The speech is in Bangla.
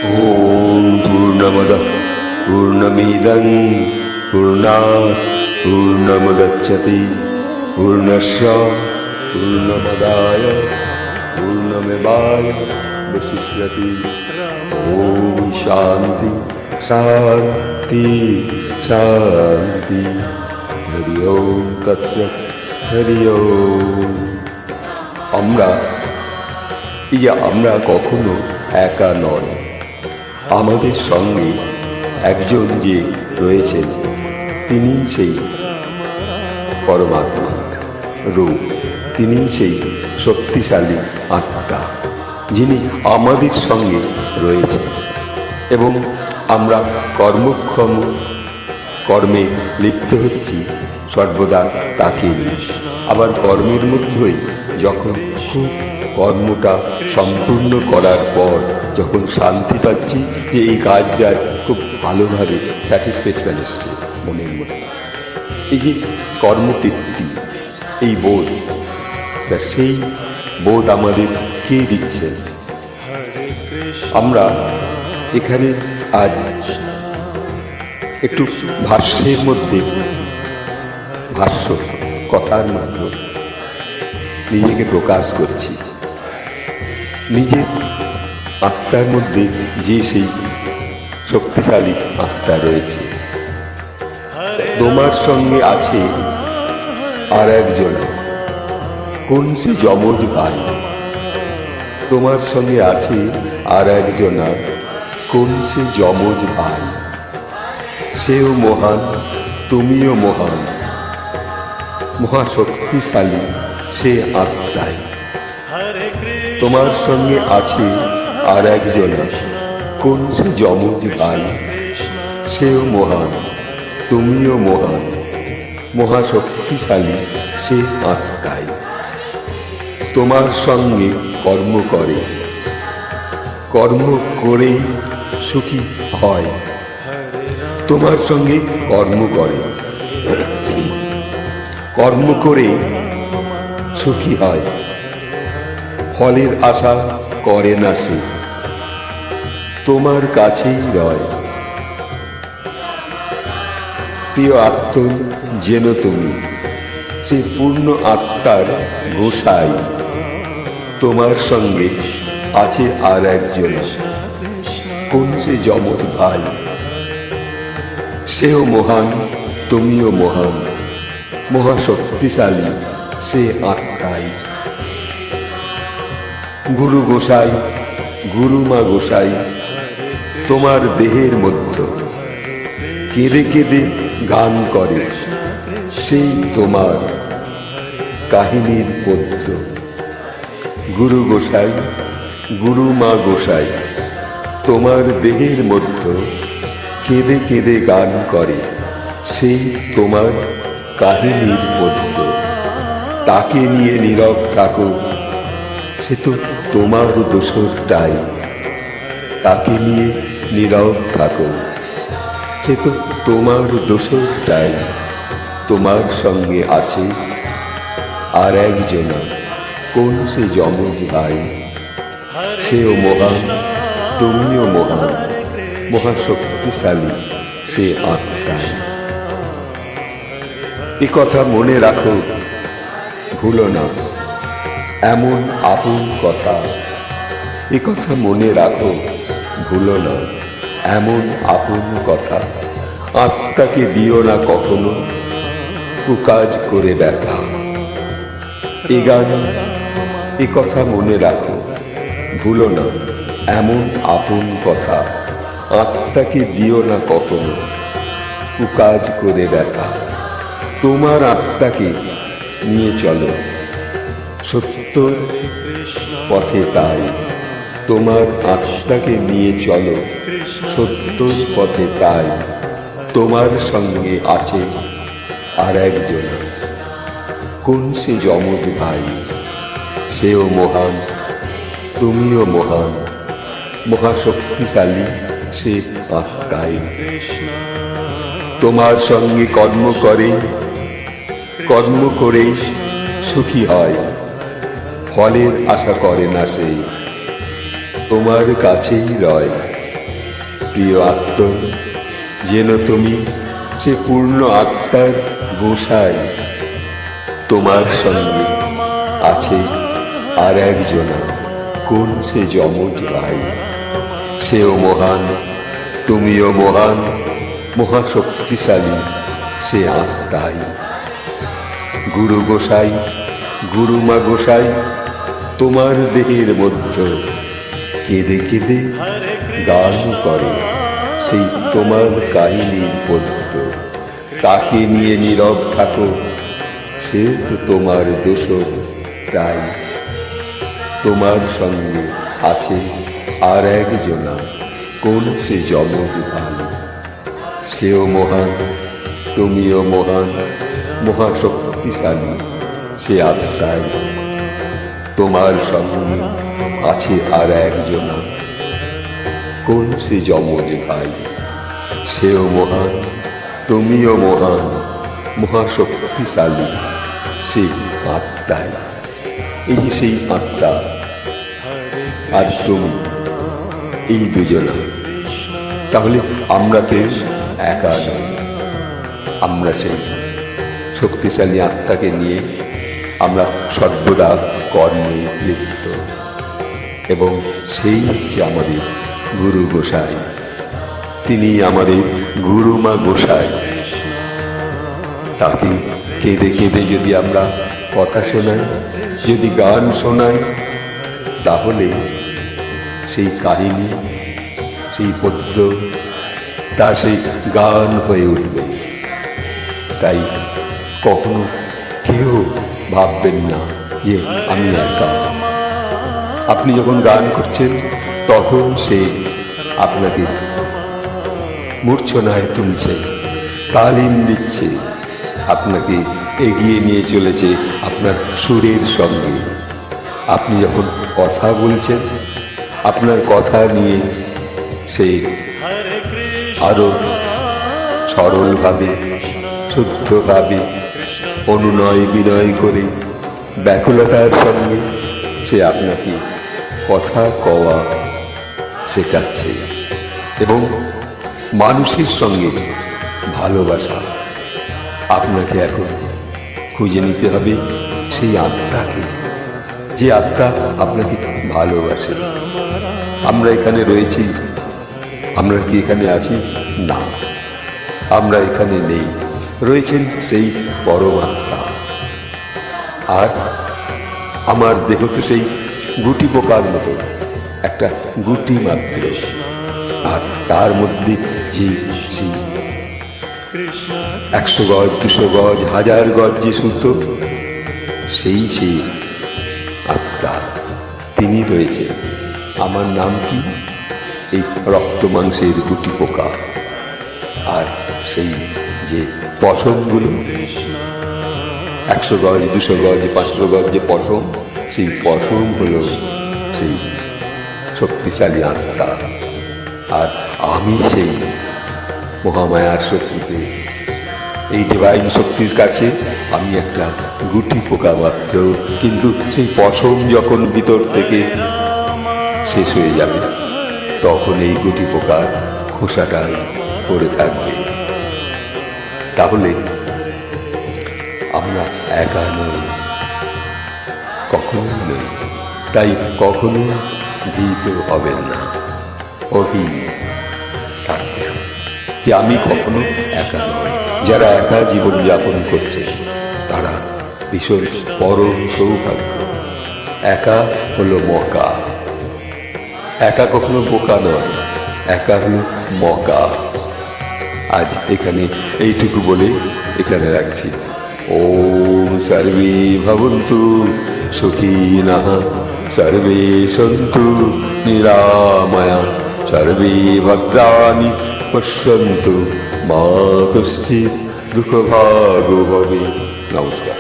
ॐ पूर्णमदः पूर्णमिदं पूर्णात् पूर्णमुदच्यते पूर्णस्य पूर्णमदाय पूर्णमेवावशिष्यते। ॐ शान्ति शान्ति शान्ति। हरि ओम तत्सत्। हरि ओम। আমরা কখনো একা নয়। আমাদের সঙ্গে একজন যে রয়েছেন তিনি সেই পরমাত্মা রূপ, তিনি সেই শক্তিশালী আত্মা যিনি আমাদের সঙ্গে রয়েছেন এবং আমরা কর্মে লিপ্ত হচ্ছি সর্বদা তাকে নিয়ে। আবার কর্মের মধ্যেই যখন খুব কর্মটা সম্পূর্ণ করার পর যখন শান্তি পাচ্ছি যে এই কাজটা খুব ভালোভাবে স্যাটিসফ্যাকশন এসছে মনের মধ্যে, এই যে কর্মতৃপ্তি, এই বোধ, তা সেই বোধ আমাদের কে দিচ্ছেন? আমরা এখানে আজ একটু ভাষ্যের মধ্যে কথার মধ্যে নিজেকে প্রকাশ করছি। নিজের আত্মার মধ্যে যে সেই শক্তিশালী আত্মা রয়েছে, তোমার সঙ্গে আছে আর একজন, কোন সে যমজ ভাই। তোমার সঙ্গে আছে আর একজন, কোন সে যমজ ভাই। সেও মহান, তুমিও মহান, মহাশক্তিশালী সে আত্মাই। তোমার সঙ্গে আছে আর একজন, কোন সে যমজ ভাই। সেও মহান, তুমিও মহান, মহাশক্তিশালী সে আত্মাই। তোমার সঙ্গে কর্ম করেই সুখী হয়। তোমার সঙ্গে কর্ম করে সুখী হয়। ফলের আশা করে না সে, তোমার কাছেই রয়। প্রিয় আত্ম যেন তুমি, সে পূর্ণ আত্মার গোসাই। তোমার সঙ্গে আছে আর একজন, কোন সে যমজ ভাই। সেও মহান, তুমিও মহান, মহাশক্তিশালী সে আত্মাই। গুরু গোসাই, গুরুমা গোসাই তোমার দেহের মধ্যে কেঁদে কেঁদে গান করে, সেই তোমার কাহিনীর পদ্য। গুরু গোসাই, গুরুমা গোসাই তোমার দেহের মধ্যে কেঁদে কেঁদে গান করে, সেই তোমার কাহিনীর পদ্য। তাকে নিয়ে নীরব থাকো, সে তো তোমার দোসরটাই। তাকে নিয়ে নীরব থাকো, সে তো তোমার দোসরটাই। তোমার সঙ্গে আছে আর একজন, কোন সে যমজ ভাই। সেও মহান, তুমিও মহান, মহাশক্তিশালী সে আত্মাই। এ কথা মনে রাখো, ভুলো না এমন আপন কথা। এ কথা মনে রাখো, ভুলো না এমন আপন কথা। আত্মাকে দিও না কখনো কুকাজ করে ব্যথা। এ গান, এ কথা মনে রাখো, ভুলো না এমন আপন কথা। আত্মাকে দিও না কখনো কুকাজ করে ব্যথা। তোমার আত্মাকে নিয়ে চলো সত্য পথে তাই। তোমার আত্মাকে নিয়ে চলো সত্য পথে তাই। তোমার সঙ্গে আছে আর একজন, কোন সে যমজ ভাই। সেও মহান, তুমিও মহান, মহাশক্তিশালী সে আত্মাই। তোমার সঙ্গে কর্ম করে সুখী হয়। ফলের আশা করে না সে, তোমার কাছেই রয়। প্রিয় আত্ম, যেন তুমি সে পূর্ণ আত্মার গোসাই। তোমার সঙ্গে আছে আর একজনা, কোন সে যমজ ভাই। সেও মহান, তুমিও মহান, মহাশক্তিশালী সে আত্মাই। গুরু গোসাই, গুরুমা গোসাই, তোমার দেহের মধ্যে কেঁদে কেঁদে গান করে সেই তোমার কাহিনীর পদ্য। তাকে নিয়ে নীরব থাকো, সে তো তোমার দোষর। তাই তোমার সঙ্গে আছে আর একজনা, কোন সে যমজ ভাই। সেও মহান, তুমিও মহান, মহাশক্তিশালী সে আত্মাই। তোমার সঙ্গে আছে আর একজনা, কোন সে যমজ ভাই। সেও মহান, তুমিও মহান, মহাশক্তিশালী সে আত্মাই। এই যে সেই আত্মা আর তুমি, এই দুজনা। তাহলে আমরা কেউ একা নই। আমরা সেই শক্তিশালী আত্মাকে নিয়ে আমরা সর্বদা কর্মে লিপ্ত, এবং সেই হচ্ছে আমাদের গুরু গোসাই। তিনি আমাদের গুরুমা গোসাই। তাকে কেঁদে কেঁদে যদি আমরা কথা শোনাই, যদি গান শোনাই, তাহলে সেই কাহিনী, সেই পদ্য তার সেই গান হয়ে উঠবে। তাই কখনো কেউ ভাববেন না যে আমি একা। আপনি যখন গান করছেন তখন সে আপনাকে মূর্ছনায় তুলছে, তালিম দিচ্ছে, আপনাকে এগিয়ে নিয়ে চলেছে আপনার সুরের সঙ্গে। আপনি যখন কথা বলছেন, আপনার কথা নিয়ে সে আরো সরলভাবে, শুদ্ধভাবে, অনুনয় বিনয় করে, ব্যাকুলতার সঙ্গে সে আপনাকে কথা কওয়া শেখাচ্ছে। এবং মানুষের সঙ্গে ভালোবাসা, আপনাকে এখন খুঁজে নিতে হবে সেই আত্মাকে, যে আত্মা আপনাকে ভালোবাসে। আমরা এখানে রয়েছি, আমরা কি এখানে আছি? না, আমরা এখানে নেই। রয়েছেন সেই পরমাত্মা। আর আমার দেহ তো সেই গুটি পোকার মতো, একটা গুটি মাত্র। আর তার মধ্যে যে সেই 100 গজ, 200 গজ, 1000 গজ যে সুতো, সেই আত্মা, তিনি রয়েছে। আমার নাম কি? এই রক্ত মাংসের গুটি পোকা। আর সেই যে পশমগুলো, 100 গজ, 200 গজ, 500 গজ যে পশম, সেই পশম হলো সেই শক্তিশালী আত্মা। আর আমি সেই মহামায়ার শক্তিতে, এই ডিভাইন শক্তির কাছে আমি একটা গুটি পোকা মাত্র। কিন্তু সেই পশম যখন ভিতর থেকে শেষ হয়ে যাবে, তখন এই গুটি পোকার খোসাটাই পড়ে থাকবে। তাহলে আমরা একা নই, কখনো নই। তাই কখনো ভীত হবেন না, অভিন থাকতে হবে যে আমি কখনো একা নই। যারা একা জীবনযাপন করছে তারা ভীষণ পরম সৌভাগ্য। একা হলো মকা। একা কখনো বোকা নয়, একা হলো মকা। আজ এখানে এইটুকু বলে এখানে রাখছি। ওম সর্বে ভবন্তু সুখিনঃ, সর্বে সন্তু নিরাময়া, সর্বে ভদ্রাণি পশ্যন্তু, মা কশ্চিৎ দুঃখভাগো ভবেৎ। নমস্কার।